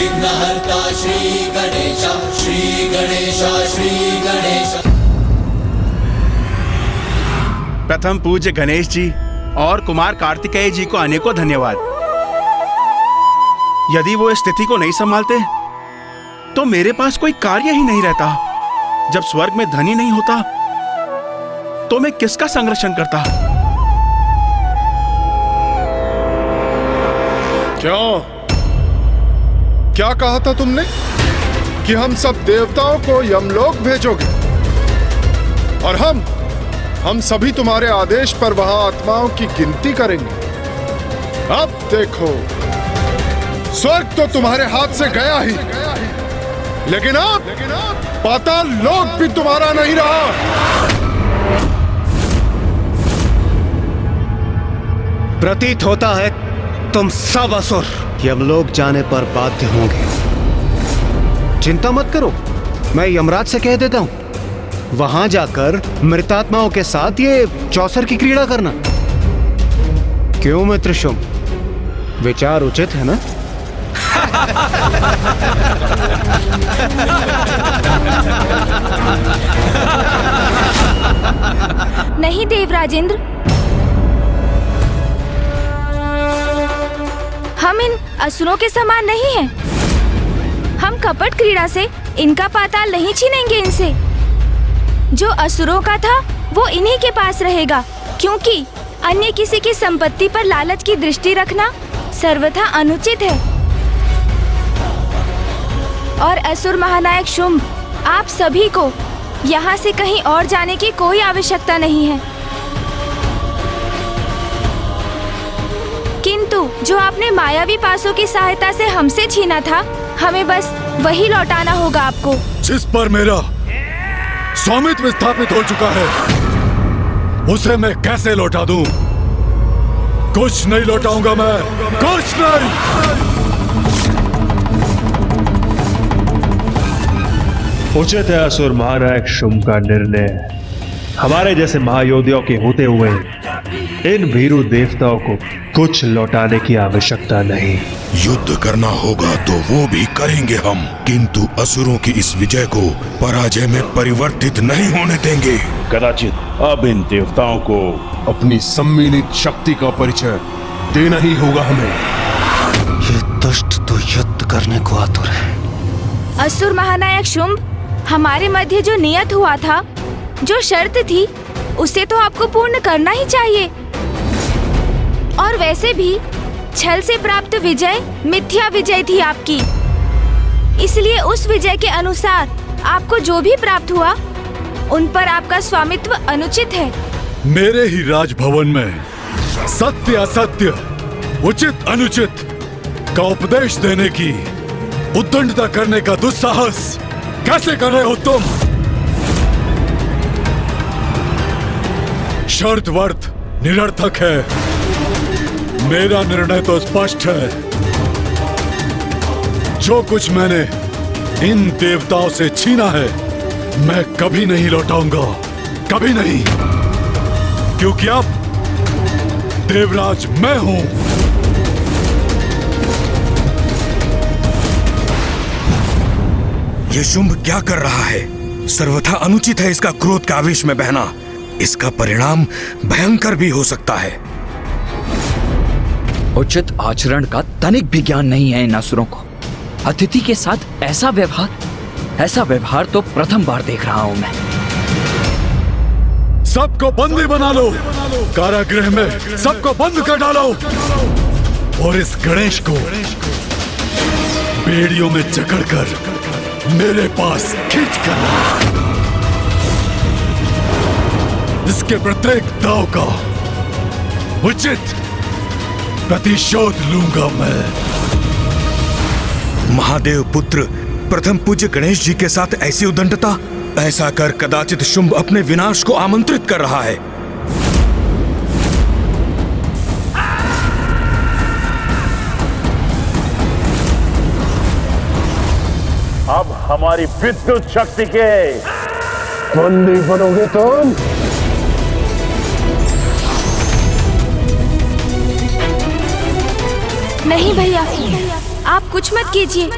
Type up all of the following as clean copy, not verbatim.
विघ्नहर्ता श्री गणेश, श्री गणेश, श्री गणेश। प्रथम पूज्य गणेश जी और कुमार कार्तिकेय जी को अनेकों धन्यवाद। यदि वो इस स्थिति को नहीं संभालते तो मेरे पास कोई कार्य ही नहीं रहता। जब स्वर्ग में धन ही नहीं होता तो मैं किसका संरक्षण करता? क्या कहा था तुमने कि हम सब देवताओं को यमलोक भेजोगे और हम सभी तुम्हारे आदेश पर वहां आत्माओं की गिनती करेंगे। अब देखो, स्वर्ग तो तुम्हारे हाथ से गया ही, लेकिन अब पाताल लोक भी तुम्हारा नहीं रहा। प्रतीत होता है तुम सब असुर यमलोक जाने पर बाध्य होंगे। चिंता मत करो, मैं यमराज से कह देता हूं, वहां जाकर मृतात्माओं के साथ ये चौसर की क्रीड़ा करना। क्यों मित्र शुंभ, विचार उचित है ना? नहीं देवराजेंद्र, हम इन असुरों के समान नहीं हैं। हम कपट क्रीड़ा से इनका पाताल नहीं छीनेंगे इनसे। जो असुरों का था वो इन्हीं के पास रहेगा, क्योंकि अन्य किसी की संपत्ति पर लालच की दृष्टि रखना सर्वथा अनुचित है। और असुर महानायक शुंभ, आप सभी को यहाँ से कहीं और जाने की कोई आवश्यकता नहीं है। किंतु जो आपने मायावी पासों की सहायता से हमसे छीना था, हमें बस वही लौटाना होगा आपको। जिस पर मेरा स्वामित्व स्थापित हो चुका है, उसे मैं कैसे लौटा दूं? कुछ नहीं लौटाऊंगा मैं, कुछ नहीं। उचित है असुर महानायक शुंभ का निर्णय। हमारे जैसे महायोद्धाओं के होते हुए इन भीरू देवताओं को कुछ लौटाने की आवश्यकता नहीं। युद्ध करना होगा तो वो भी करेंगे हम, किंतु असुरों की इस विजय को पराजय में परिवर्तित नहीं होने देंगे। कदाचित अब इन देवताओं को अपनी सम्मिलित शक्ति का परिचय देना ही होगा हमें। ये दुष्ट तो युद्ध करने को आतुर है। असुर महानायक शुंभ, हमारे मध्य जो नियत हुआ था, जो शर्त थी, उसे तो आपको पूर्ण करना ही चाहिए। और वैसे भी छल से प्राप्त विजय मिथ्या विजय थी आपकी। इसलिए उस विजय के अनुसार आपको जो भी प्राप्त हुआ, उन पर आपका स्वामित्व अनुचित है। मेरे ही राजभवन में सत्य असत्य, उचित अनुचित का उपदेश देने की, उद्दंडता करने का दुस्साहस कैसे कर रहे हो तुम? शर्त वर्त निरर्थक है। मेरा निर्णय तो स्पष्ट है। जो कुछ मैंने इन देवताओं से छीना है, मैं कभी नहीं लौटाऊंगा, कभी नहीं, क्योंकि अब देवराज मैं हूं। ये शुंभ क्या कर रहा है? सर्वथा अनुचित है इसका क्रोध के आवेश में बहना। इसका परिणाम भयंकर भी हो सकता है। उचित आचरण का तनिक भी ज्ञान नहीं है इन असुरों को। अतिथि के साथ ऐसा व्यवहार तो प्रथम बार देख रहा हूं मैं। सबको बंदी बना लो, कारागृह में सबको बंद कर डालो और इस गणेश को बेड़ियों में जकड़कर मेरे पास खींच कर इसके प्रत्येक दांव का उचित प्रतिशोध लूंगा मैं। महादेव पुत्र प्रथम पूज्य गणेश जी के साथ ऐसी उद्दंडता, ऐसा कर कदाचित शुंभ अपने विनाश को आमंत्रित कर रहा है। अब हमारी विद्युत शक्ति के बंदी बनोगे तुम। नहीं भैया, आप कुछ मत कीजिए।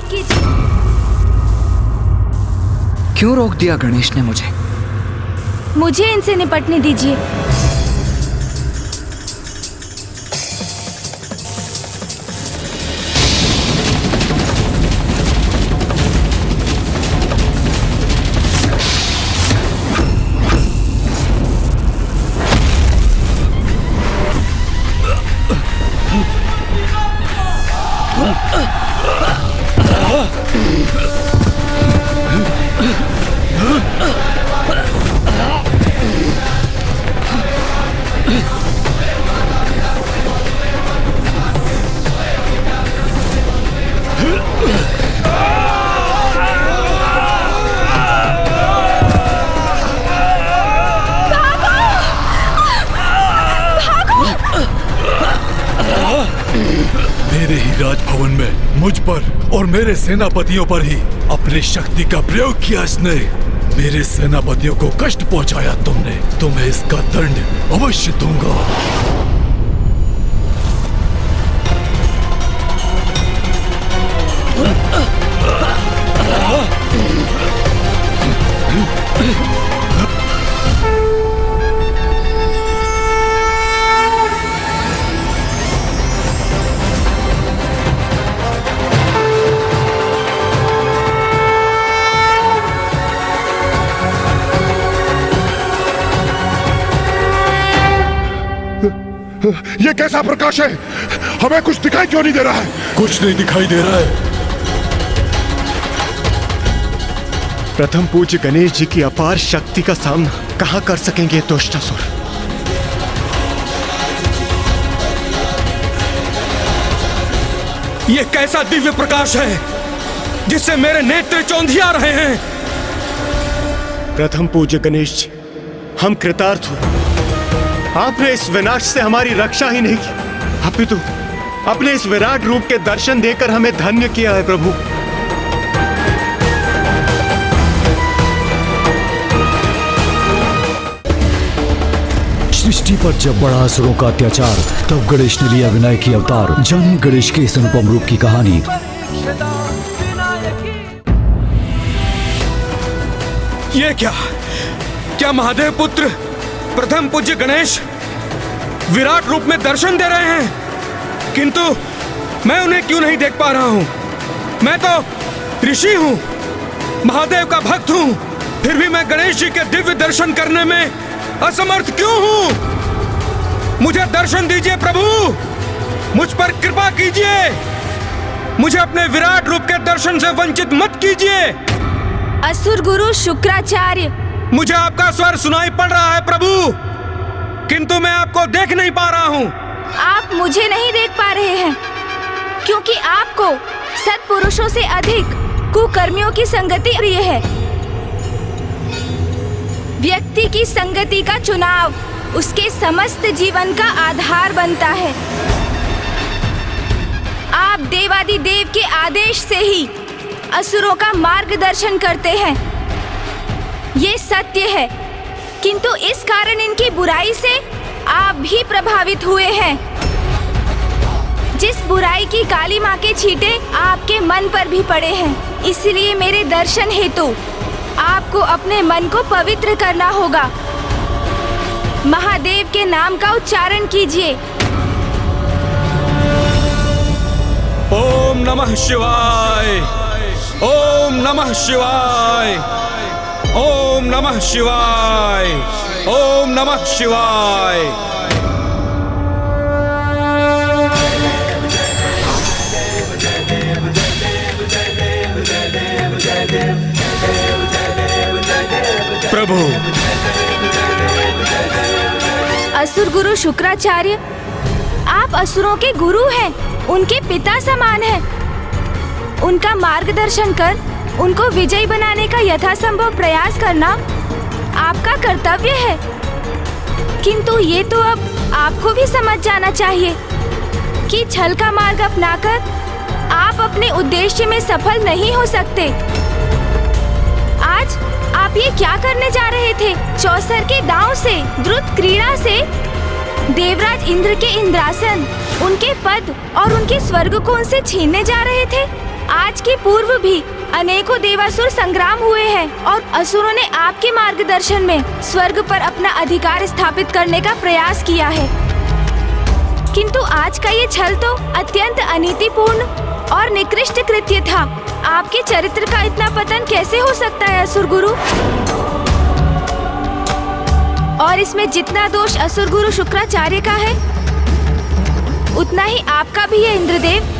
क्यों रोक दिया गणेश ने मुझे? मुझे इनसे निपटने दीजिए। मेरे ही राजभवन में मुझ पर और मेरे सेनापतियों पर ही अपनी शक्ति का प्रयोग किया इसने। मेरे सेनापतियों को कष्ट पहुंचाया तुमने, तुम्हें इसका दंड अवश्य दूंगा। ये कैसा प्रकाश है? हमें कुछ दिखाई क्यों नहीं दे रहा है? कुछ नहीं दिखाई दे रहा है। प्रथम पूज्य गणेश जी की अपार शक्ति का सामना कहां कर सकेंगे दुष्टासुर? ये कैसा दिव्य प्रकाश है जिससे मेरे नेत्र चौंधिया रहे हैं? प्रथम पूज्य गणेश जी, हम कृतार्थ हुए। आपने इस विनाश से हमारी रक्षा ही नहीं की, अपितु अपने इस विराट रूप के दर्शन देकर हमें धन्य किया है प्रभु। सृष्टि पर जब बढ़ा असुरों का अत्याचार, तब गणेश ने लिया विनायकी अवतार। जानिए गणेश के इस अनुपम रूप की कहानी। ये क्या महादेव पुत्र प्रथम पूज्य गणेश विराट रूप में दर्शन दे रहे हैं, किंतु मैं उन्हें क्यों नहीं देख पा रहा हूं? मैं तो ऋषि हूं, महादेव का भक्त हूं, फिर भी मैं गणेश जी के दिव्य दर्शन करने में असमर्थ क्यों हूं? मुझे दर्शन दीजिए प्रभु, मुझ पर कृपा कीजिए, मुझे अपने विराट रूप के दर्शन से वंचित मत कीजिए। असुर गुरु शुक्राचार्य, मुझे आपका स्वर सुनाई पड़ रहा है प्रभु, किंतु मैं आपको देख नहीं पा रहा हूँ। आप मुझे नहीं देख पा रहे हैं क्योंकि आपको सत्पुरुषों से अधिक कुकर्मियों की संगति प्रिय है। व्यक्ति की संगति का चुनाव उसके समस्त जीवन का आधार बनता है। आप देवादिदेव के आदेश से ही असुरों का मार्गदर्शन करते हैं, ये सत्य है, किंतु इस कारण इनकी बुराई से आप भी प्रभावित हुए हैं। जिस बुराई की काली माँ के छींटे आपके मन पर भी पड़े हैं, इसलिए मेरे दर्शन हेतु आपको अपने मन को पवित्र करना होगा। महादेव के नाम का उच्चारण कीजिए। ओम नमः शिवाय, ओम नमः शिवाय, ओम नमः शिवाय, ओम नमः शिवाय। प्रभु, असुर गुरु शुक्राचार्य, आप असुरों के गुरु हैं, उनके पिता समान हैं। उनका मार्गदर्शन कर उनको विजयी बनाने का यथासंभव प्रयास करना आपका कर्तव्य है, किंतु ये तो अब आपको भी समझ जाना चाहिए कि छल का मार्ग अपनाकर आप अपने उद्देश्य में सफल नहीं हो सकते। आज आप ये क्या करने जा रहे थे? चौसर के दांव से, द्रुत क्रीड़ा से देवराज इंद्र के इंद्रासन, उनके पद और उनके स्वर्ग को उनसे छीनने जा रहे थे। आज के पूर्व भी अनेकों देवासुर संग्राम हुए हैं और असुरों ने आपके मार्गदर्शन में स्वर्ग पर अपना अधिकार स्थापित करने का प्रयास किया है। किंतु आज का ये छल तो अत्यंत अनीतिपूर्ण और निकृष्ट कृत्य था। आपके चरित्र का इतना पतन कैसे हो सकता है असुर गुरु? और इसमें जितना दोष असुर गुरु शुक्राचार्य का है, उतना ही आपका भी है इंद्रदेव।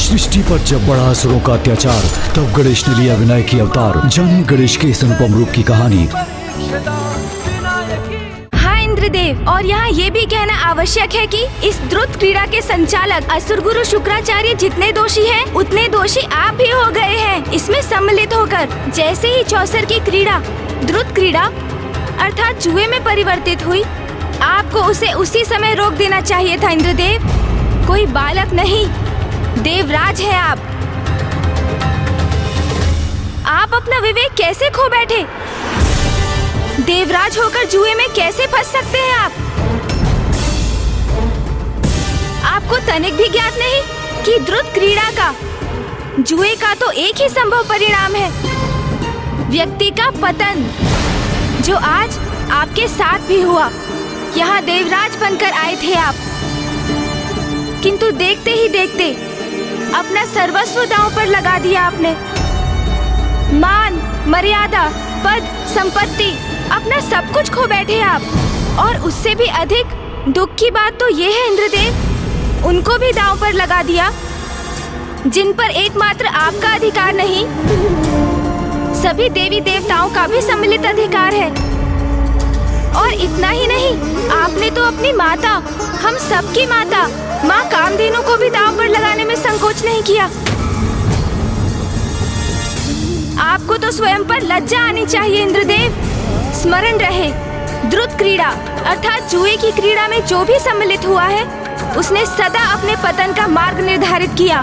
सृष्टि पर जब बढ़ा असुरों का अत्याचार, तब गणेश ने लिया विनायक अवतार। जानिए गणेश के इस अनुपम रूप की कहानी। हाँ इंद्रदेव, और यहाँ ये भी कहना आवश्यक है कि इस द्रुत क्रीड़ा के संचालक असुर गुरु शुक्राचार्य जितने दोषी हैं, उतने दोषी आप भी हो गए हैं इसमें सम्मिलित होकर। जैसे ही चौसर की क्रीड़ा द्रुत क्रीड़ा अर्थात जुए में परिवर्तित हुई, आपको उसे उसी समय रोक देना चाहिए था इंद्रदेव। कोई बालक नहीं, देवराज है आप। आप अपना विवेक कैसे खो बैठे? देवराज होकर जुए में कैसे फंस सकते हैं आप? आपको तनिक भी ज्ञात नहीं कि द्रुत क्रीड़ा का, जुए का तो एक ही संभव परिणाम है, व्यक्ति का पतन, जो आज आपके साथ भी हुआ। यहाँ देवराज बनकर आए थे आप, किंतु देखते ही देखते अपना सर्वस्व दांव पर लगा दिया आपने। मान, मर्यादा, पद, संपत्ति, अपना सब कुछ खो बैठे आप। और उससे भी अधिक दुख की बात तो ये है इंद्रदेव, उनको भी दांव पर लगा दिया जिन पर एकमात्र आपका अधिकार नहीं, सभी देवी देवताओं का भी सम्मिलित अधिकार है। और इतना ही नहीं, आपने तो अपनी माता, हम सबकी माता माँ कामधेनु को भी दांव पर लगाने में संकोच नहीं किया। आपको तो स्वयं पर लज्जा आनी चाहिए इंद्रदेव। स्मरण रहे, द्रुत क्रीड़ा अर्थात जुए की क्रीड़ा में जो भी सम्मिलित हुआ है, उसने सदा अपने पतन का मार्ग निर्धारित किया।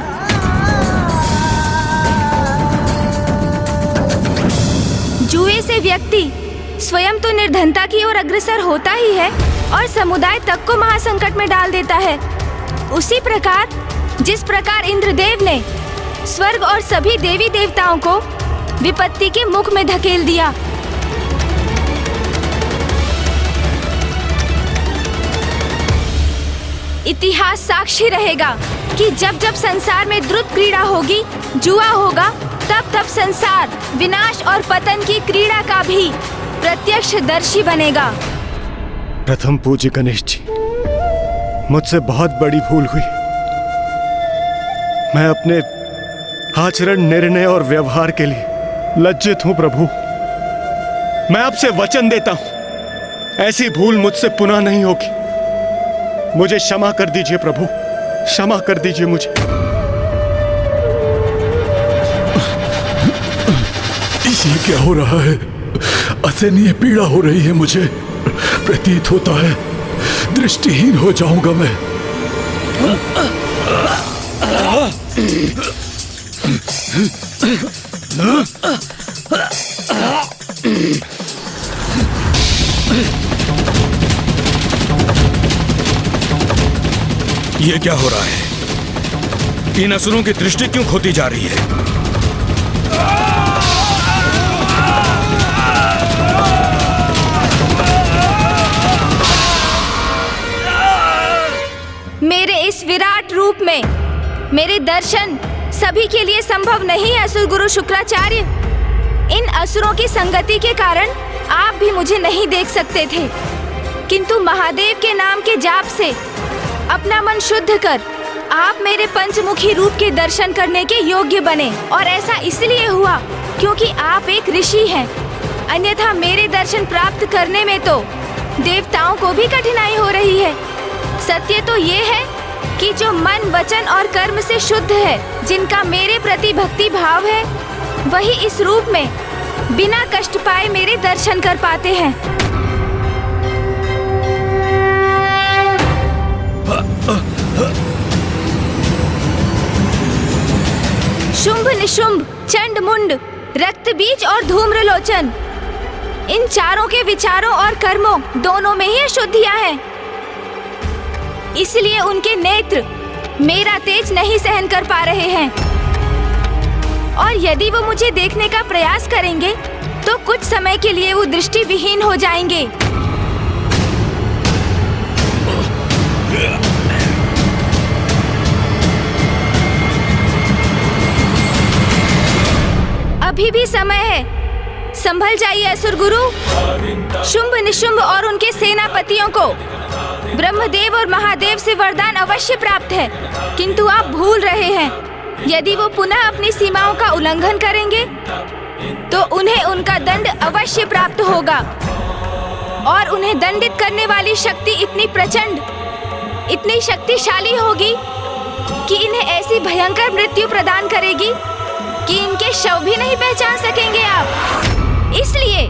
जुए से व्यक्ति स्वयं तो निर्धनता की ओर अग्रसर होता ही है और समुदाय तक को महासंकट में डाल देता है। उसी प्रकार जिस प्रकार इंद्रदेव ने स्वर्ग और सभी देवी देवताओं को विपत्ति के मुख में धकेल दिया। इतिहास साक्षी रहेगा कि जब जब संसार में द्रुत क्रीड़ा होगी, जुआ होगा, तब तब संसार विनाश और पतन की क्रीड़ा का भी प्रत्यक्षदर्शी बनेगा। प्रथम पूज्य गणेश जी, मुझसे बहुत बड़ी भूल हुई। मैं अपने आचरण, निर्णय और व्यवहार के लिए लज्जित हूं प्रभु। मैं आपसे वचन देता हूं, ऐसी भूल मुझसे पुनः नहीं होगी। मुझे क्षमा कर दीजिए प्रभु, क्षमा कर दीजिए मुझे। ये क्या हो रहा है? असहनीय पीड़ा हो रही है मुझे। प्रतीत होता है दृष्टिहीन हो जाऊंगा मैं। ये क्या हो रहा है? इन असुरों की दृष्टि क्यों खोती जा रही है? मेरे इस विराट रूप में मेरे दर्शन सभी के लिए संभव नहीं है असुर गुरु शुक्राचार्य। इन असुरों की संगति के कारण आप भी मुझे नहीं देख सकते थे, किंतु महादेव के नाम के जाप से अपना मन शुद्ध कर आप मेरे पंचमुखी रूप के दर्शन करने के योग्य बने। और ऐसा इसलिए हुआ क्योंकि आप एक ऋषि हैं, अन्यथा मेरे दर्शन प्राप्त करने में तो देवताओं को भी कठिनाई हो रही है। सत्य तो ये है कि जो मन, वचन और कर्म से शुद्ध है, जिनका मेरे प्रति भक्ति भाव है, वही इस रूप में बिना कष्ट पाए मेरे दर्शन कर पाते हैं। शुंभ निशुंभ, चंड मुंड, रक्तबीज और धूम्रलोचन, इन चारों के विचारों और कर्मों दोनों में ही अशुद्धियां हैं। इसलिए उनके नेत्र मेरा तेज नहीं सहन कर पा रहे हैं, और यदि वो मुझे देखने का प्रयास करेंगे तो कुछ समय के लिए वो दृष्टि विहीन हो जाएंगे। अभी भी समय है, संभल जाइए असुर गुरु। शुंभ निशुंभ और उनके सेनापतियों को ब्रह्मदेव और महादेव से वरदान अवश्य प्राप्त है, किंतु आप भूल रहे हैं। यदि वो पुनः अपनी सीमाओं का उल्लंघन करेंगे तो उन्हें उनका दंड अवश्य प्राप्त होगा, और उन्हें दंडित करने वाली शक्ति इतनी प्रचंड, इतनी शक्तिशाली होगी कि इन्हें ऐसी भयंकर मृत्यु प्रदान करेगी कि इनके शव भी नहीं पहचान सकेंगे आप। इसलिए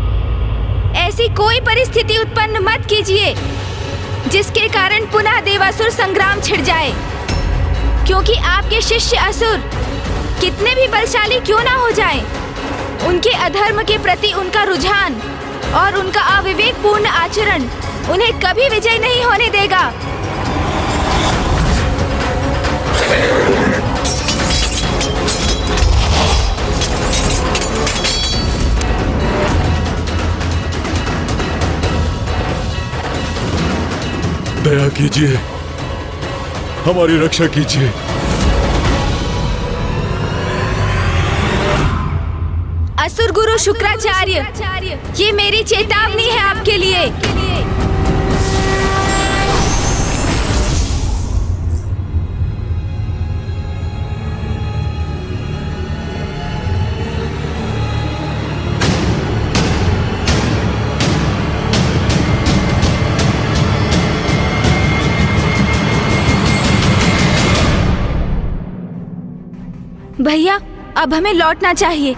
ऐसी कोई परिस्थिति उत्पन्न मत कीजिए जिसके कारण पुनः देवासुर संग्राम छिड़ जाए, क्योंकि आपके शिष्य असुर कितने भी बलशाली क्यों ना हो जाएं, उनके अधर्म के प्रति उनका रुझान और उनका अविवेकपूर्ण आचरण उन्हें कभी विजय नहीं होने देगा। दया कीजिए, हमारी रक्षा कीजिए। असुर गुरु शुक्राचार्य, ये मेरी चेतावनी है आपके लिए। भैया, अब हमें लौटना चाहिए।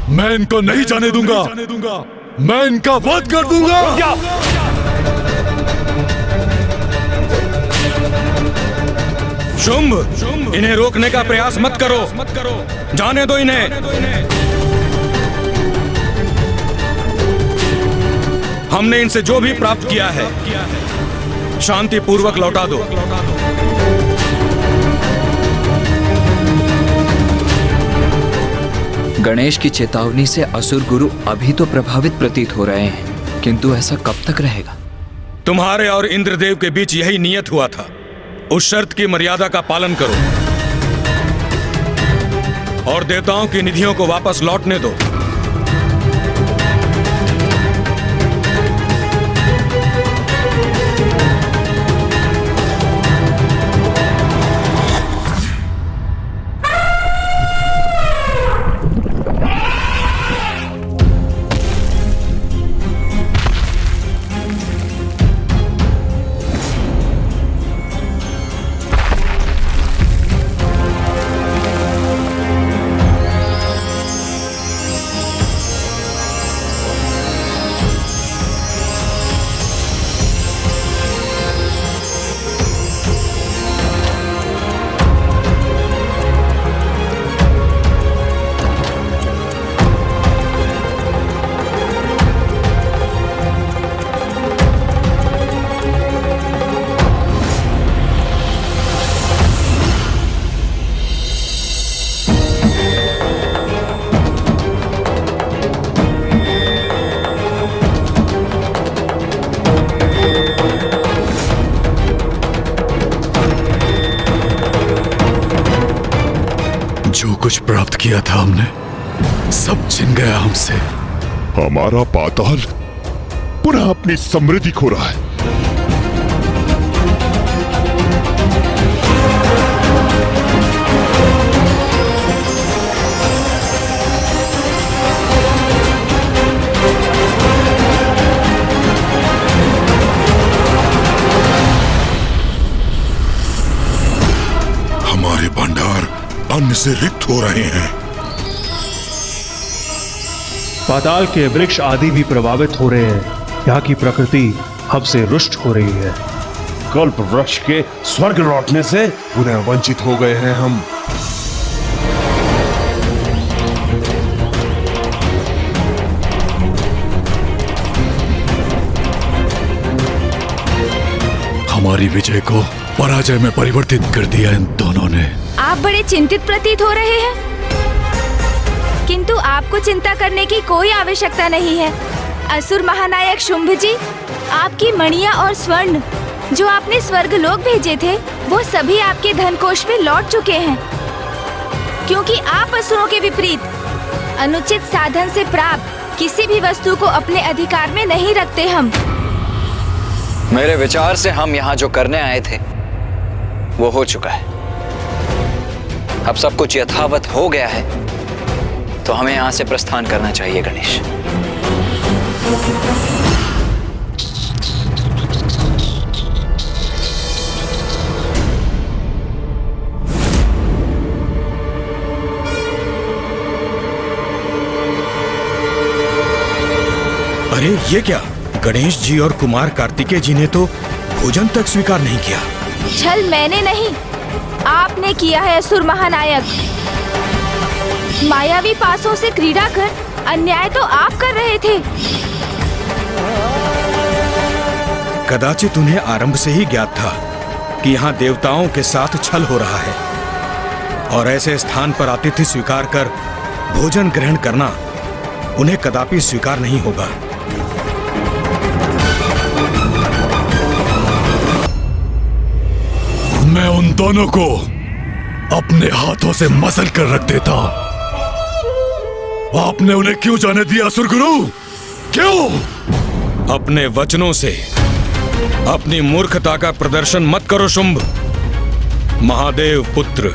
मैं इनको नहीं जाने दूंगा, मैं इनका वध कर दूंगा। शुंभ, इन्हें रोकने का प्रयास मत करो, जाने दो इन्हें। हमने इनसे जो भी प्राप्त किया है शांति पूर्वक लौटा दो। गणेश की चेतावनी से असुर गुरु अभी तो प्रभावित प्रतीत हो रहे हैं, किंतु ऐसा कब तक रहेगा? तुम्हारे और इंद्रदेव के बीच यही नियत हुआ था। उस शर्त की मर्यादा का पालन करो और देवताओं की निधियों को वापस लौटने दो। जो कुछ प्राप्त किया था हमने, सब छिन गया हमसे। हमारा पाताल पुनः अपनी समृद्धि खो रहा है। हमारे भंडार अन्न से रिक्त हो रहे हैं। पाताल के वृक्ष आदि भी प्रभावित हो रहे हैं। यहाँ की प्रकृति हमसे रुष्ट हो रही है। कल्प वृक्ष के स्वर्ग लौटने से पुनः वंचित हो गए हैं हम। हमारी विजय को पराजय में परिवर्तित कर दिया इन दोनों ने। आप बड़े चिंतित प्रतीत हो रहे हैं, किंतु आपको चिंता करने की कोई आवश्यकता नहीं है। असुर महानायक शुंभ जी, आपकी मणियां और स्वर्ण जो आपने स्वर्ग लोक भेजे थे, वो सभी आपके धन कोष में लौट चुके हैं, क्योंकि आप असुरों के विपरीत अनुचित साधन से प्राप्त किसी भी वस्तु को अपने अधिकार में नहीं रखते। हम मेरे विचार से हम यहाँ जो करने आए थे वो हो चुका है। अब सब कुछ यथावत हो गया है, तो हमें यहाँ से प्रस्थान करना चाहिए गणेश। अरे ये क्या, गणेश जी और कुमार कार्तिकेय जी ने तो भोजन तक स्वीकार नहीं किया। छल मैंने नहीं, आपने किया है असुर महानायक। मायावी पासों से क्रीड़ा कर अन्याय तो आप कर रहे थे। कदाचित उन्हें आरंभ से ही ज्ञात था कि यहाँ देवताओं के साथ छल हो रहा है, और ऐसे स्थान पर आतिथ्य स्वीकार कर भोजन ग्रहण करना उन्हें कदापि स्वीकार नहीं होगा। मैं उन दोनों को अपने हाथों से मसल कर रख देता। आपने उन्हें क्यों जाने दिया असुर गुरु? क्यों? अपने वचनों से अपनी मूर्खता का प्रदर्शन मत करो शुंभ। महादेव पुत्र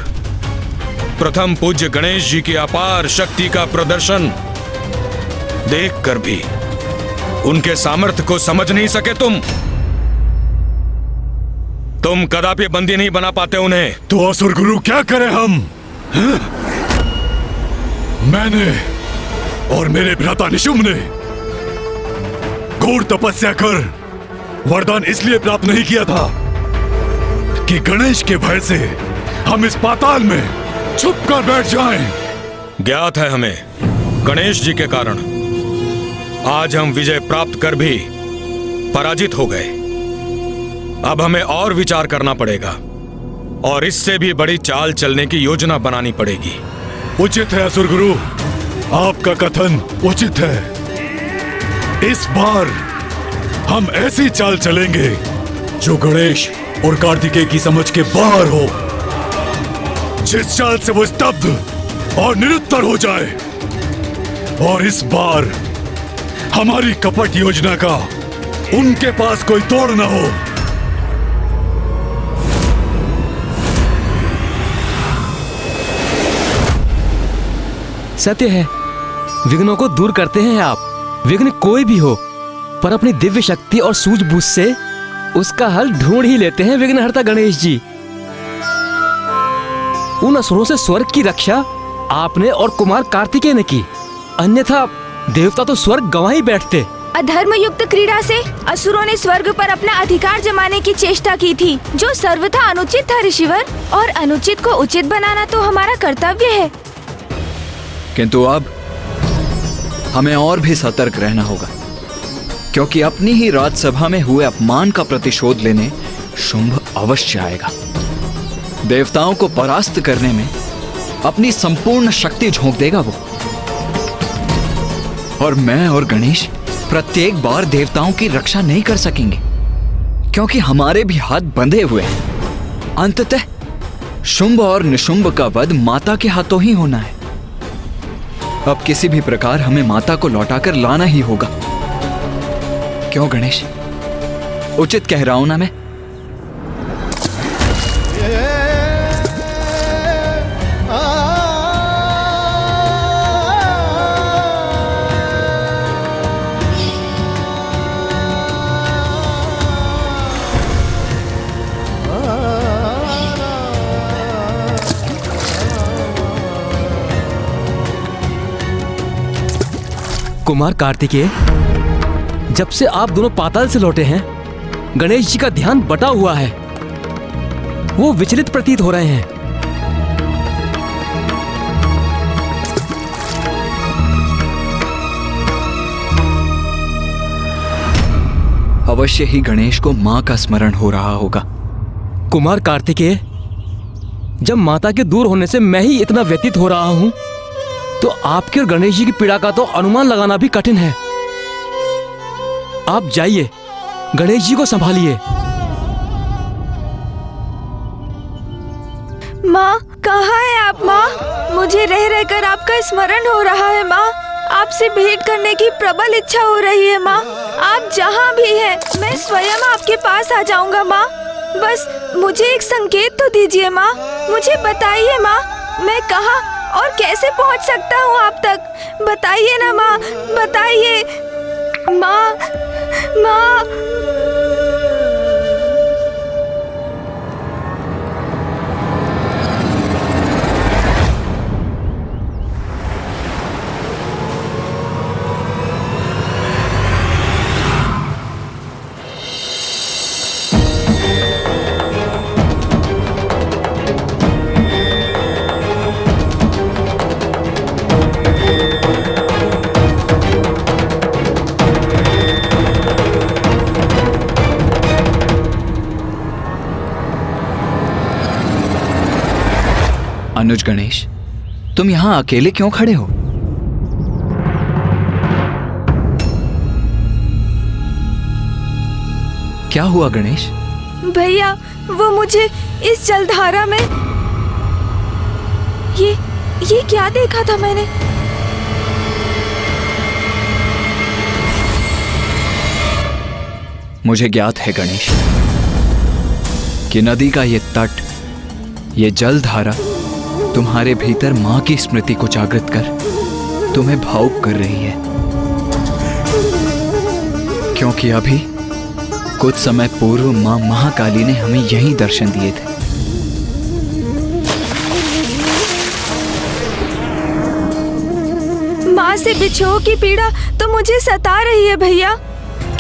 प्रथम पूज्य गणेश जी की अपार शक्ति का प्रदर्शन देखकर भी उनके सामर्थ्य को समझ नहीं सके तुम कदापि बंदी नहीं बना पाते उन्हें। तो असुर गुरु क्या करें हम? मैंने और मेरे भ्राता निशुंभ ने घोर तपस्या कर वरदान इसलिए प्राप्त नहीं किया था कि गणेश के भय से हम इस पाताल में छुप कर बैठ जाएं। ज्ञात है हमें गणेश जी के कारण आज हम विजय प्राप्त कर भी पराजित हो गए। अब हमें और विचार करना पड़ेगा और इससे भी बड़ी चाल चलने की योजना बनानी पड़ेगी। उचित है असुर गुरु, आपका कथन उचित है। इस बार हम ऐसी चाल चलेंगे जो गणेश और कार्तिकेय की समझ के बाहर हो, जिस चाल से वो स्तब्ध और निरुत्तर हो जाए। और इस बार हमारी कपट योजना का उनके पास कोई तोड़ न हो। सत्य है, विघ्नों को दूर करते हैं आप। विघ्न कोई भी हो, पर अपनी दिव्य शक्ति और सूझबूझ से उसका हल ढूंढ ही लेते हैं विघ्नहर्ता गणेश जी। उन असुरों से स्वर्ग की रक्षा आपने और कुमार कार्तिकेय ने की, अन्यथा देवता तो स्वर्ग गंवा ही बैठते। अधर्म युक्त क्रीड़ा से असुरों ने स्वर्ग पर अपना अधिकार जमाने की चेष्टा की थी, जो सर्वथा अनुचित था ऋषिवर, और अनुचित को उचित बनाना तो हमारा कर्तव्य है। किंतु अब हमें और भी सतर्क रहना होगा, क्योंकि अपनी ही राजसभा में हुए अपमान का प्रतिशोध लेने शुंभ अवश्य आएगा। देवताओं को परास्त करने में अपनी संपूर्ण शक्ति झोंक देगा वो, और मैं और गणेश प्रत्येक बार देवताओं की रक्षा नहीं कर सकेंगे, क्योंकि हमारे भी हाथ बंधे हुए हैं। अंततः शुंभ और निशुंभ का वध माता के हाथों ही होना है। अब किसी भी प्रकार हमें माता को लौटाकर लाना ही होगा। क्यों गणेश, उचित कह रहा हूं ना मैं? कुमार कार्तिकेय, जब से आप दोनों पाताल से लौटे हैं, गणेश जी का ध्यान बटा हुआ है। वो विचलित प्रतीत हो रहे हैं। अवश्य ही गणेश को मां का स्मरण हो रहा होगा। कुमार कार्तिकेय, जब माता के दूर होने से मैं ही इतना व्यतीत हो रहा हूं, तो आपके और गणेश जी की पीड़ा का तो अनुमान लगाना भी कठिन है। आप जाइए, गणेश जी को संभालिए। माँ, कहाँ है आप माँ? मुझे रह रहकर आपका स्मरण हो रहा है माँ। आपसे भेंट करने की प्रबल इच्छा हो रही है माँ। आप जहाँ भी हैं, मैं स्वयं आपके पास आ जाऊंगा माँ। बस मुझे एक संकेत तो दीजिए माँ। मुझे बताइए माँ, मैं कहाँ और कैसे पहुँच सकता हूँ आप तक? बताइए ना माँ, बताइए माँ। माँ, अनुज गणेश, तुम यहां अकेले क्यों खड़े हो? क्या हुआ गणेश? भैया, वो मुझे इस जलधारा में ये क्या देखा था मैंने? मुझे ज्ञात है गणेश कि नदी का ये तट, ये जलधारा तुम्हारे भीतर मां की स्मृति को जागृत कर तुम्हें भावुक कर रही है। क्योंकि अभी कुछ समय पूर्व मां महाकाली ने हमें यही दर्शन दिए थे। माँ से बिछोह की पीड़ा तो मुझे सता रही है भैया,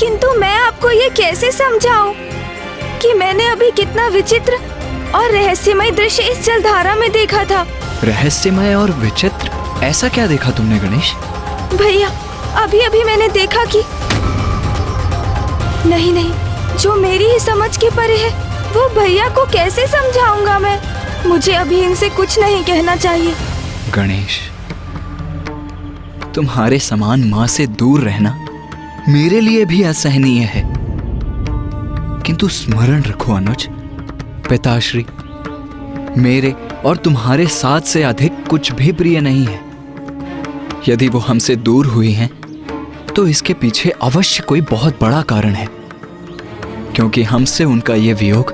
किंतु मैं आपको ये कैसे समझाऊं कि मैंने अभी कितना विचित्र और रहस्यमय दृश्य इस जलधारा में देखा था। रहस्यमय और विचित्र? ऐसा क्या देखा तुमने गणेश? भैया, अभी अभी मैंने देखा कि नहीं, जो मेरी ही समझ के परे है, वो भैया को कैसे समझाऊंगा मैं? मुझे अभी इनसे कुछ नहीं कहना चाहिए। गणेश, तुम्हारे समान मां से दूर रहना मेरे लिए भी असहनीय है, किंतु स्मरण रखो अनुज, पिताश्री मेरे और तुम्हारे साथ से अधिक कुछ भी प्रिय नहीं है। यदि वो हमसे दूर हुई हैं, तो इसके पीछे अवश्य कोई बहुत बड़ा कारण है, क्योंकि हमसे उनका ये वियोग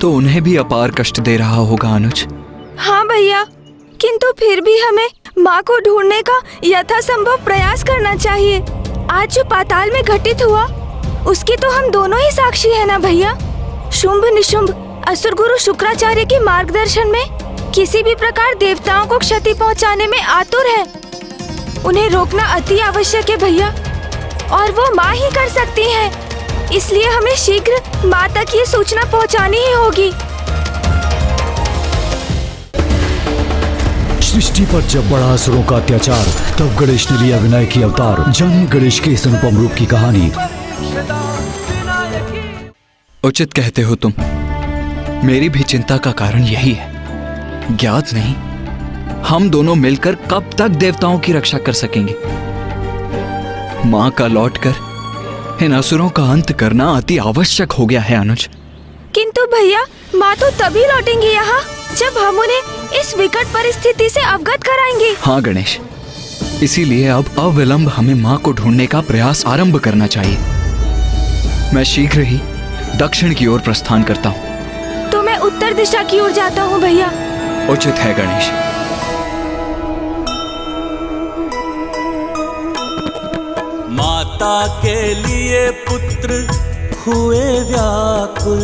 तो उन्हें भी अपार कष्ट दे रहा होगा अनुज। हाँ भैया, किंतु फिर भी हमें माँ को ढूंढने का यथासंभव प्रयास करना चाहिए। आज जो पाताल में घटित हुआ, उसकी तो हम दोनों ही साक्षी है ना भैया। शुंभ निशुंभ असुर गुरु शुक्राचार्य के मार्गदर्शन में किसी भी प्रकार देवताओं को क्षति पहुंचाने में आतुर है। उन्हें रोकना अति आवश्यक है भैया, और वो माँ ही कर सकती हैं। इसलिए हमें शीघ्र माँ तक ये सूचना पहुंचानी ही होगी। सृष्टि पर जब बढ़ा असुरों का अत्याचार, तब गणेश ने लिया विनायक की अवतार। जानिए गणेश के इस अनुपम रूप की कहानी। उचित कहते हो तुम। मेरी भी चिंता का कारण यही है। ज्ञात नहीं हम दोनों मिलकर कब तक देवताओं की रक्षा कर सकेंगे। मां का लौटकर इन असुरों का अंत करना अति आवश्यक हो गया है अनुज। किंतु भैया, माँ तो तभी लौटेंगी यहाँ जब हम उन्हें इस विकट परिस्थिति से अवगत कराएंगे। हाँ गणेश, इसीलिए अब अविलंब हमें मां को ढूंढने का प्रयास आरंभ करना चाहिए। मैं शीघ्र ही दक्षिण की ओर प्रस्थान करता हूँ। तो मैं उत्तर दिशा की ओर जाता हूँ भैया। उचित है गणेश। माता के लिए पुत्र हुए व्याकुल,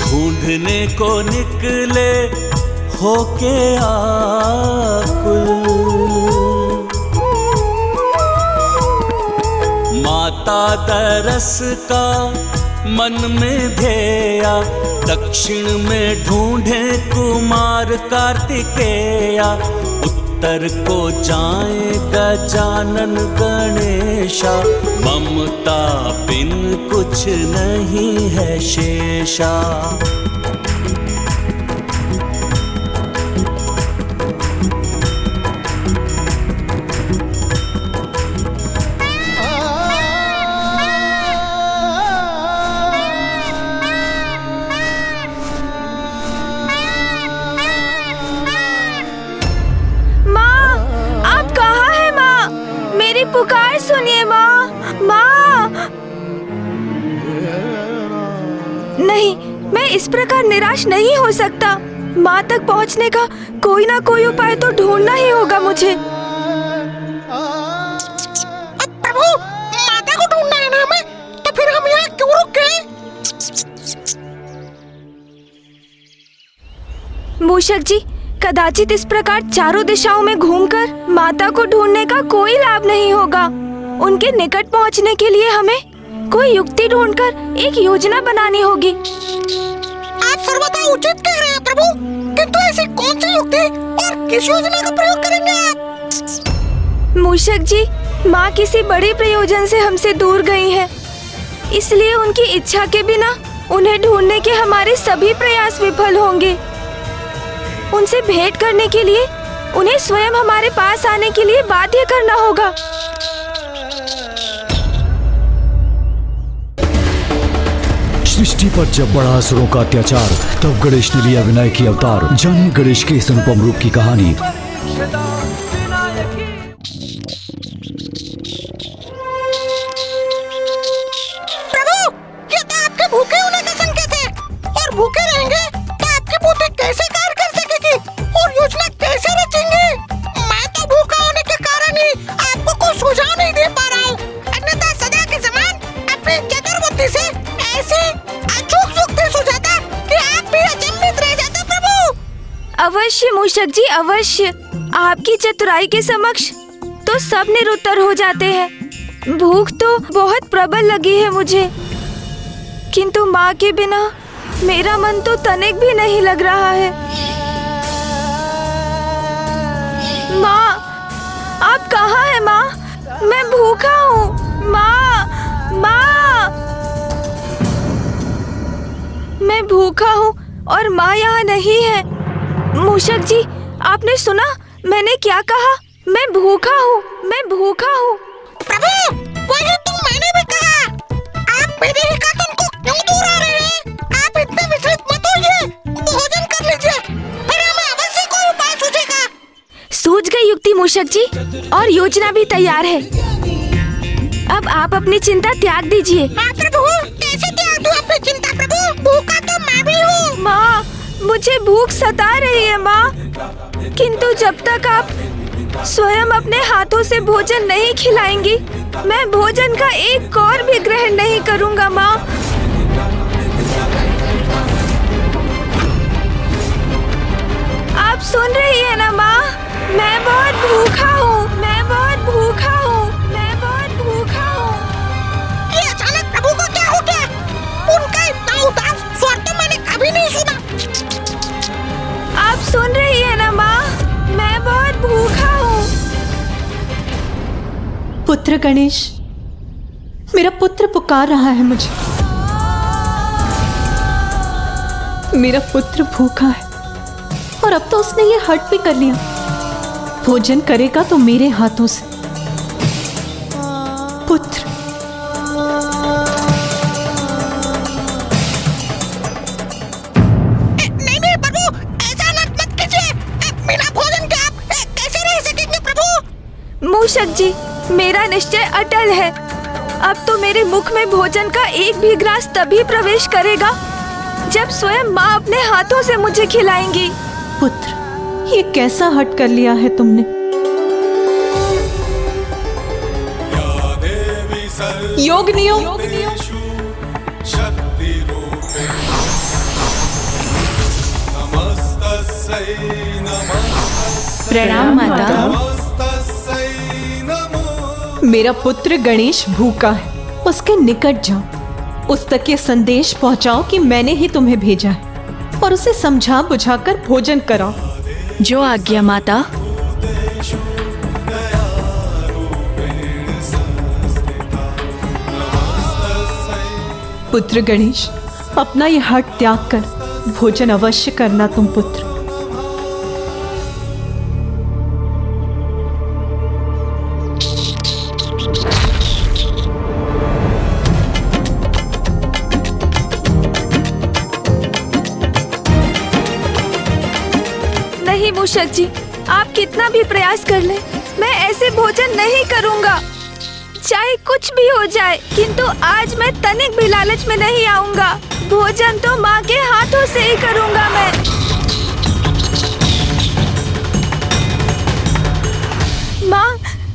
ढूंढने को निकले होके आकुल। माता दरस का मन में ध्येया, दक्षिण में ढूंढे कुमार कार्तिकेया, उत्तर को जाए गजानन गणेशा, ममता बिन कुछ नहीं है शेषा। पुकार सुनिए माँ, माँ। नहीं, मैं इस प्रकार निराश नहीं हो सकता। माँ तक पहुँचने का कोई ना कोई उपाय तो ढूंढना ही होगा मुझे। प्रभु, माता को ढूंढना है ना हमें, तो फिर हम यहाँ क्यों रुक गए? मूषक जी, कदाचित इस प्रकार चारों दिशाओं में घूमकर माता को ढूंढने का कोई लाभ नहीं होगा। उनके निकट पहुंचने के लिए हमें कोई युक्ति ढूंढकर एक योजना बनानी होगी। आप सर्वथा उचित कह रहे हैं प्रभु, किंतु ऐसी कौन सी युक्ति और किस योजना का प्रयोग करेंगे आप? मूषक जी, माँ किसी बड़े प्रयोजन से हमसे दूर गई है, इसलिए उनकी इच्छा के बिना उन्हें ढूंढने के हमारे सभी प्रयास विफल होंगे। उनसे भेंट करने के लिए उन्हें स्वयं हमारे पास आने के लिए बाध्य करना होगा। सृष्टि पर जब बढ़ा असुरों का अत्याचार, तब गणेश ने लिया विनायक की अवतार। जानिए गणेश के इस अनुपम रूप की कहानी। प्रभु, ये तो आपके भूखे होने का संकेत है, और भूखे रहेंगे तो आपकी बुद्धि कैसे कार्य कर सकेगी और योजना कैसे रचेंगे? मैं तो भूखा होने के कारण ही आपको कोई सुझाव नहीं दे पा रहा हूँ, अन्यथा सदा के समान अपनी चतुर बुद्धि से ऐसे अचूक युक्ति सुझाता कि आप भी अचंभित रह जाते प्रभु। अवश्य मूषक जी, अवश्य। आपकी चतुराई के समक्ष तो सब निरुत्तर हो जाते हैं। भूख तो बहुत प्रबल लगी है मुझे, किंतु माँ के बिना मेरा मन तो तनिक भी नहीं लग रहा है। माँ, आप कहाँ हैं माँ? मैं भूखा हूँ। माँ, माँ, मैं भूखा हूँ और माँ यहाँ नहीं है। मूषक जी, आपने सुना मैंने क्या कहा? मैं भूखा हूँ, मैं भूखा हूँ। प्रभु, वही तो मैंने भी कहा। आप मेरे ही कथन को क्यों दूर आ रहे हैं? आप इतने विचलित मत होइए, भोजन कर लीजिए, फिर हमें अवश्य कोई उपाय सूझेगा। सूझ गई युक्ति मूषक जी, और योजना भी तैयार है। अब आप अपनी चिंता त्याग दीजिए। हाँ प्रभु, कैसे त्याग दूं अपनी चिंता प्रभु? भूखा तो मैं भी हूँ। माँ, मुझे भूख सता रही है माँ, किंतु जब तक आप स्वयं अपने हाथों से भोजन नहीं खिलाएंगी, मैं भोजन का एक कौर भी ग्रहण नहीं करूँगा माँ। आप सुन रही है ना माँ? मैं बहुत भूखा हूँ, मैं बहुत भूखा हूँ, मैं बहुत भूखा हूँ। ये अचानक प्रभु को क्या हो गया? उनका इतना उदास स्वर तो मैंने कभी नहीं सुना। आप सुन रही है ना माँ? मैं बहुत भूखा हूँ। पुत्र गणेश, मेरा पुत्र पुकार रहा है मुझे। मेरा पुत्र भूखा है और अब तो उसने ये हट भी कर लिया। भोजन करेगा तो मेरे हाथों से। पुत्र, नहीं प्रभु, ऐसा मत कीजिए। बिना भोजन के आप कैसे रह सकेंगे प्रभु? मूषक जी, मेरा निश्चय अटल है। अब तो मेरे मुख में भोजन का एक भी ग्रास तभी प्रवेश करेगा जब स्वयं माँ अपने हाथों से मुझे खिलाएंगी। पुत्र, ये कैसा हट कर लिया है तुमने? योग नियम। प्रणाम माता। मेरा पुत्र गणेश भूखा है उसके निकट जाओ, उस तक ये संदेश पहुंचाओ कि मैंने ही तुम्हें भेजा है, और उसे समझा बुझाकर भोजन कराओ। जो आज्ञा माता। पुत्र गणेश, अपना ये हट त्याग कर भोजन अवश्य करना तुम पुत्र। नहीं मूषक जी, आप कितना भी प्रयास कर लें, मैं ऐसे भोजन नहीं करूंगा। चाहे कुछ भी हो जाए, किंतु आज मैं तनिक भी लालच में नहीं आऊंगा। भोजन तो माँ के हाथों से ही करूंगा मैं।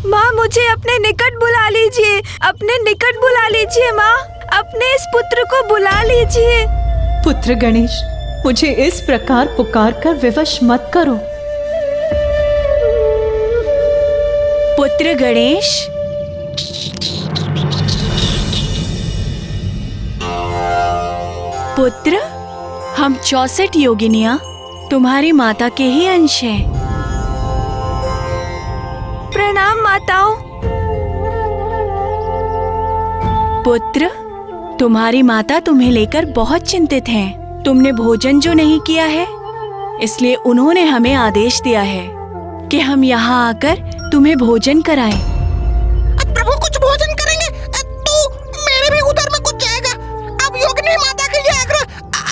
माँ मुझे अपने निकट बुला लीजिए, अपने निकट बुला लीजिए माँ, अपने इस पुत्र को बुला लीजिए। पुत्र गणेश, मुझे इस प्रकार पुकार कर विवश मत करो। पुत्र गणेश, पुत्र, हम 64 योगिनियां तुम्हारी माता के ही अंश हैं। प्रणाम माताओं। पुत्र, तुम्हारी माता तुम्हें लेकर बहुत चिंतित हैं। तुमने भोजन जो नहीं किया है, इसलिए उन्होंने हमें आदेश दिया है कि हम यहाँ आकर तुम्हें भोजन कराएं। प्रभु कुछ भोजन करेंगे तो मेरे भी उधर में कुछ जाएगा। अब योगिनी माता के ये आग्रह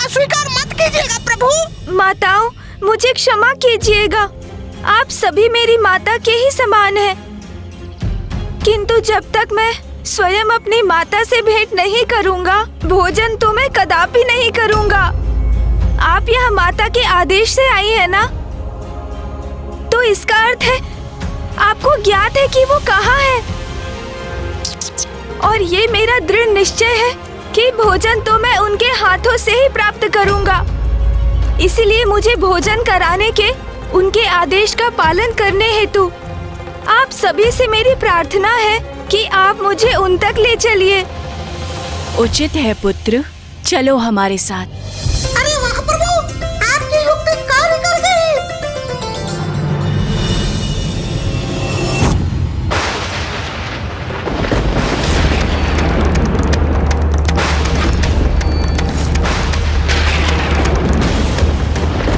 अस्वीकार मत कीजिएगा प्रभु। माताओं, मुझे क्षमा कीजिएगा, आप सभी मेरी माता के ही समान हैं। किंतु जब तक मैं स्वयं अपनी माता से भेंट नहीं करूंगा, भोजन तो मैं कदापि नहीं करूंगा। आप यहाँ माता के आदेश से आई है ना, तो इसका अर्थ है आपको ज्ञात है कि वो कहाँ है। और ये मेरा दृढ़ निश्चय है कि भोजन तो मैं उनके हाथों से ही प्राप्त करूंगा। इसलिए मुझे भोजन कराने के उनके आदेश का पालन करने हेतु आप सभी से मेरी प्रार्थना है कि आप मुझे उन तक ले चलिए। उचित है पुत्र, चलो हमारे साथ। अरे वाह प्रभु, आपकी युक्ति कार्य कर गई।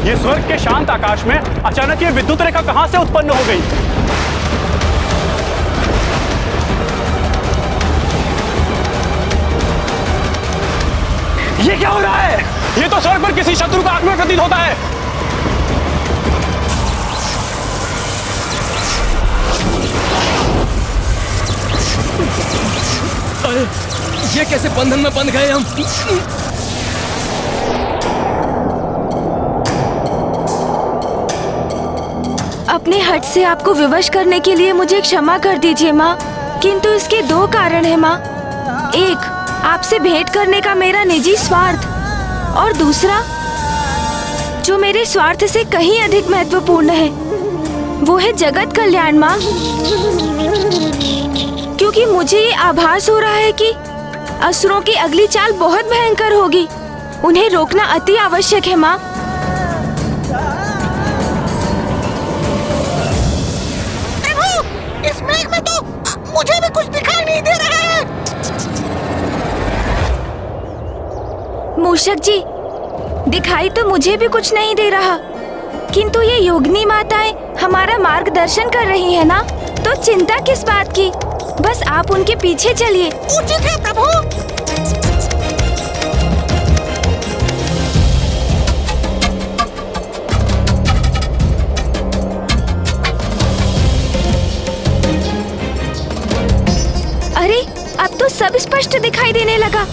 ये स्वर्ग के शांत आकाश में अचानक ये विद्युत रेखा कहां से उत्पन्न हो गई? ये क्या हो रहा है? ये तो स्वर्ग पर किसी शत्रु का आगमन प्रतीत होता है। अरे ये कैसे बंधन में बंध गए हम? अपने हट से आपको विवश करने के लिए मुझे क्षमा कर दीजिए माँ, किंतु इसके दो कारण है माँ। एक, आपसे भेंट करने का मेरा निजी स्वार्थ, और दूसरा जो मेरे स्वार्थ से कहीं अधिक महत्वपूर्ण है, वो है जगत कल्याण माँ। क्योंकि मुझे ये आभास हो रहा है कि असुरों की अगली चाल बहुत भयंकर होगी। उन्हें रोकना अति आवश्यक है माँ। इस मेघ में तो मुझे भी कुछ दिखाई नहीं दे रहा है। मूषक जी, दिखाई तो मुझे भी कुछ नहीं दे रहा, किंतु ये योगिनी माताएं हमारा मार्गदर्शन कर रही है ना, तो चिंता किस बात की। बस आप उनके पीछे चलिए। उचित है प्रभु। अरे अब तो सब स्पष्ट दिखाई देने लगा।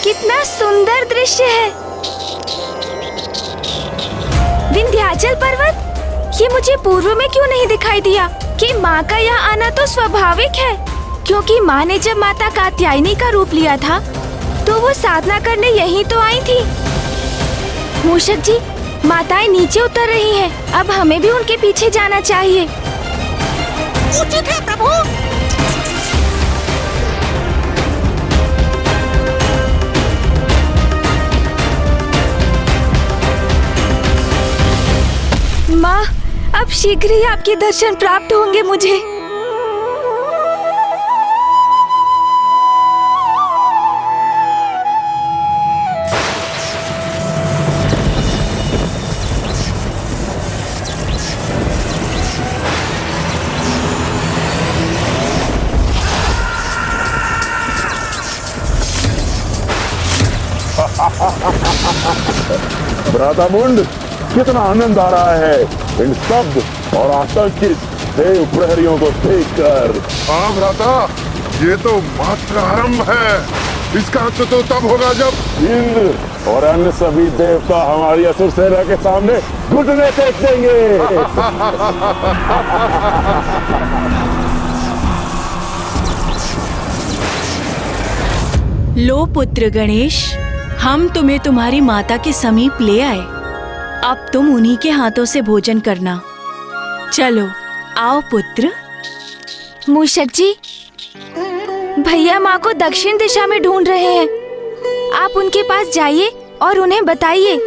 कितना सुंदर दृश्य है। विंध्याचल पर्वत, ये मुझे पूर्व में क्यों नहीं दिखाई दिया कि माँ का यहाँ आना तो स्वाभाविक है, क्योंकि माँ ने जब माता कात्यायनी का रूप लिया था तो वो साधना करने यहीं तो आई थी। मूषक जी, माताएं नीचे उतर रही हैं, अब हमें भी उनके पीछे जाना चाहिए। उचित है प्रभु। माँ, अब शीघ्र ही आपके दर्शन प्राप्त होंगे मुझे। भ्रातामुंड, कितना आनंद आ रहा है इन शब्द और आतंकित देव प्रहरियों को देखकर। हाँ भ्राता, ये तो मात्र आरंभ है। इसका अंत तो तब होगा जब इंद्र और अन्य सभी देवता हमारी असुर सेना के सामने घुटने टेक देंगे। लो पुत्र गणेश, हम तुम्हें तुम्हारी माता के समीप ले आए। अब तुम उन्हीं के हाथों से भोजन करना। चलो आओ पुत्र। मूषक जी, भैया माँ को दक्षिण दिशा में ढूंढ रहे हैं। आप उनके पास जाइए और उन्हें बताइए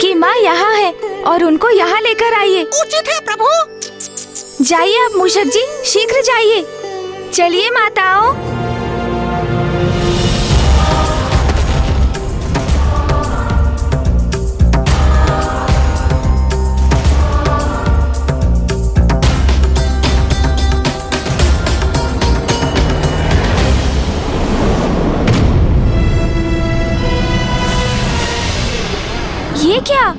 कि माँ यहाँ है और उनको यहाँ लेकर आइए। उचित है प्रभु। जाइए आप मूषक जी, शीघ्र जाइए। चलिए माताओं। ये क्या?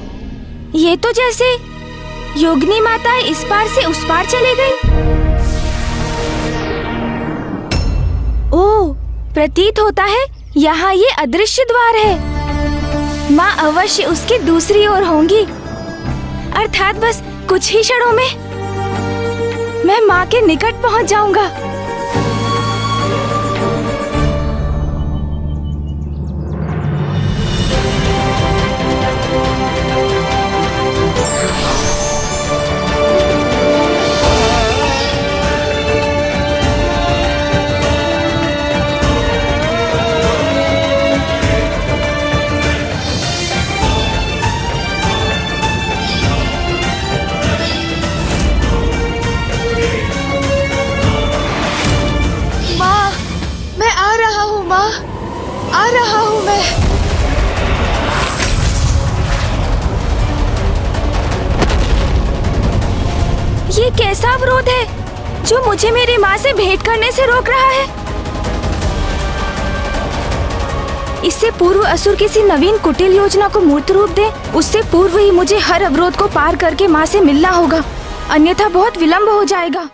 ये तो जैसे योगिनी माता इस पार से उस पार चले गई। ओह, प्रतीत होता है यहाँ ये अदृश्य द्वार है। माँ अवश्य उसकी दूसरी ओर होंगी, अर्थात बस कुछ ही क्षणों में मैं माँ के निकट पहुँच जाऊंगा। आ रहा हूँ मैं। ये कैसा अवरोध है जो मुझे मेरी माँ से भेंट करने से रोक रहा है? इससे पूर्व असुर किसी नवीन कुटिल योजना को मूर्त रूप दे, उससे पूर्व ही मुझे हर अवरोध को पार करके माँ से मिलना होगा, अन्यथा बहुत विलंब हो जाएगा।